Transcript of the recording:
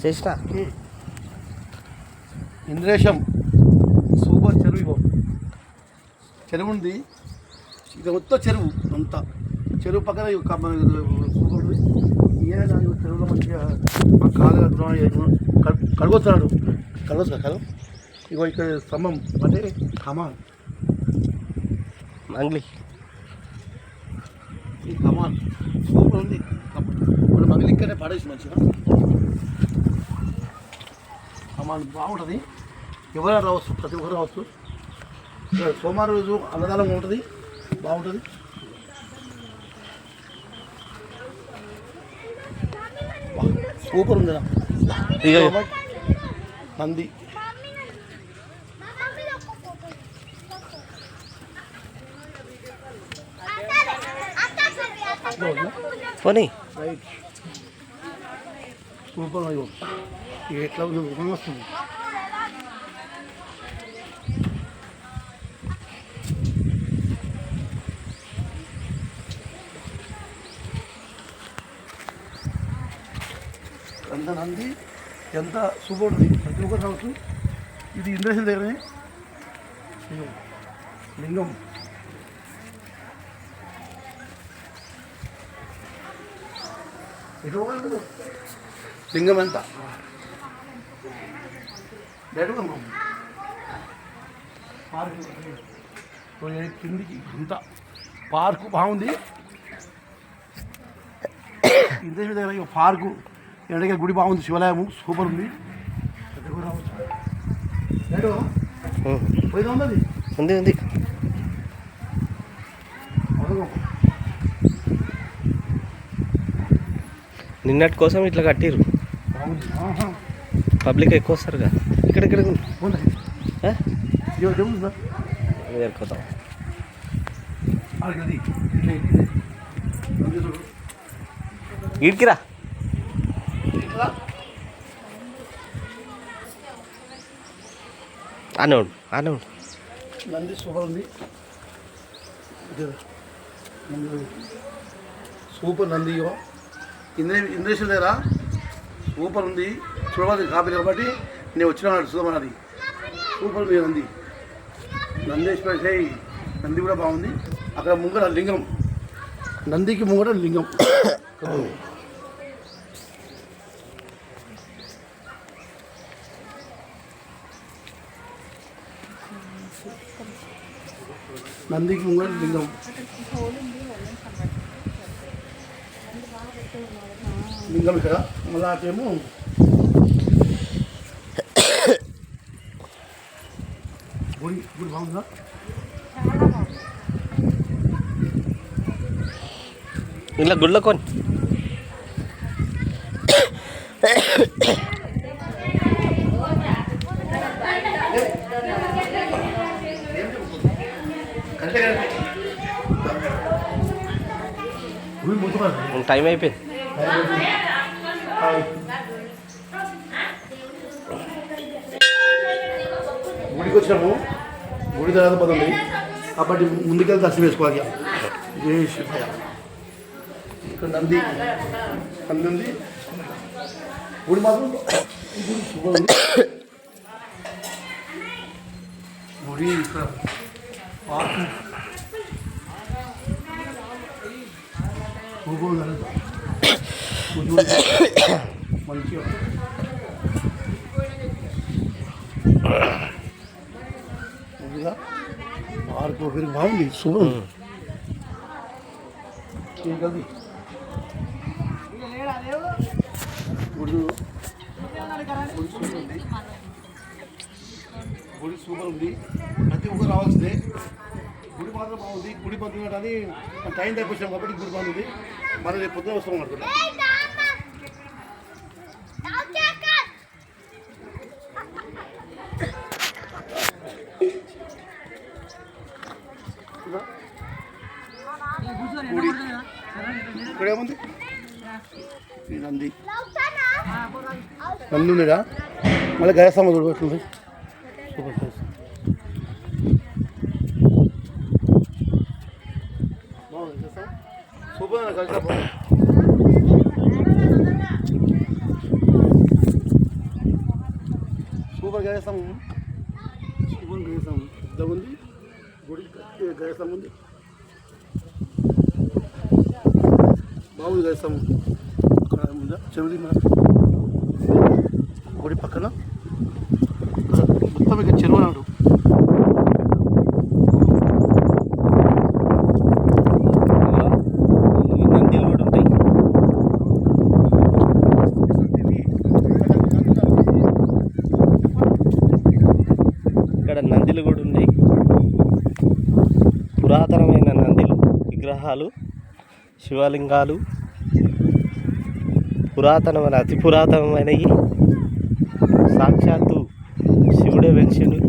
చేసిన ఇంద్రేశం సూపర్ చెరువు. చెరువు ఉంది, ఇది మొత్తం చెరువు అంతా. చెరువు పక్కన సూపర్ ఉంది. ఈయన దాని చెరువులో మంచిగా కాలు కడుగొస్తున్నాడు. కలవచ్చు కదా. ఇగో ఇక్కడ స్తంభం అంటే కమాన్ మంగ్లీ. ఈ కమాన్ సూపర్ ఉంది. మన మంగ్లీ ఇక్కడనే పడేసి మంచిగా కమాన్ బాగుంటుంది. ఎవరైనా రావచ్చు, ప్రతి ఒక్కరు రావచ్చు. సోమవారం రోజు అన్నదానం ఉంటుంది, బాగుంటుంది. సూపర్ ఉంది. నంది పోనీ రైట్ సూపర్. అయ్యో ఎట్లా వస్తుంది. ఎంత నంది ఎంత సూపర్ ఉంది. ప్రతి ఒక్కరు రావచ్చు. ఇది ఇంద్రేశ్వర దగ్గరనే లింగం. లింగం ఎంత పార్కు కిందికి అంత పార్కు బాగుంది. ఇంద్రేశ్వర దగ్గర పార్కు ఎడగా గుడి బాగుంది. శివాలయము సూపర్ ఉంది. ఉంది ఉంది. నిన్నటి కోసం ఇట్లా కట్టిరు. పబ్లిక్ ఎక్కువ వస్తారుగా. ఇక్కడ ఎరుకుతాం. ఇడికిరా అనవుడు అనవుడు. నంది సూపర్ ఉంది. సూపర్ నంది. ఇంద్రేశ్వర దగ్గర సూపర్ ఉంది. చూడవాలి కాపీ కాబట్టి నేను వచ్చిన చూడమన్నది. సూపర్ ఉంది నంది. నందేశ్వర నంది కూడా బాగుంది. అక్కడ ముంగడ లింగం, నందికి ముంగడ లింగం. నందికి ముంగడ లింగం. లింగం ఇక్కడ మళ్ళీ అటేమో గుడి. గుడి బాగుందా? ఇలా గుళ్ళ కొని టైం అయిపోయింది. గుడికి వచ్చినాము. గుడి తర్వాత పదండి కాబట్టి ముందుకెళ్ళి దర్శనం వేసుకోవాలి. జై శివయ్య. ఇక్కడ నంది ఉంది. గుడి మాత్రం గుడి సూపర్ ఉంది. గుడి ఇక్కడ పార్కు మంచిగా పార్కు బాగుంది. సూపర్ ఉంది. గుడి సూపర్ ఉంది. ప్రతి ఒక్కరు రావాల్సిందే. గుడి మాత్రం బాగుంది. గుడి పొద్దున కానీ టైం టైప్ వచ్చాం కాబట్టి గుడి బాగుంది. మనం రేపు పొద్దున వస్తాం అనుకుంటున్నాం. గుడి ఇక్కడేముంది? నంది నంది ఉండేదా? మళ్ళీ గయస్తంభం చూడబెట్టుంది. Super place. బాగుంది. సూపర్ కలిసి గజస్తంభం శివుని గజస్తంభం పెద్ద ఉంది, గుడి గజస్తంభం ఉంది, బాగుంది గజస్తంభం. అక్కడ ముందు చెవిలి గుడి పక్కన మొత్తం ఇక చెరువు అన్నాడు. నందిలు కూడా ఉంటాయి. ఇక్కడ నందిలు కూడా ఉన్నాయి. పురాతనమైన నందిలు విగ్రహాలు, శివలింగాలు పురాతనమైన అతి పురాతనమైనవి. సాక్షాత్తు శివుడే వెలిసిండు.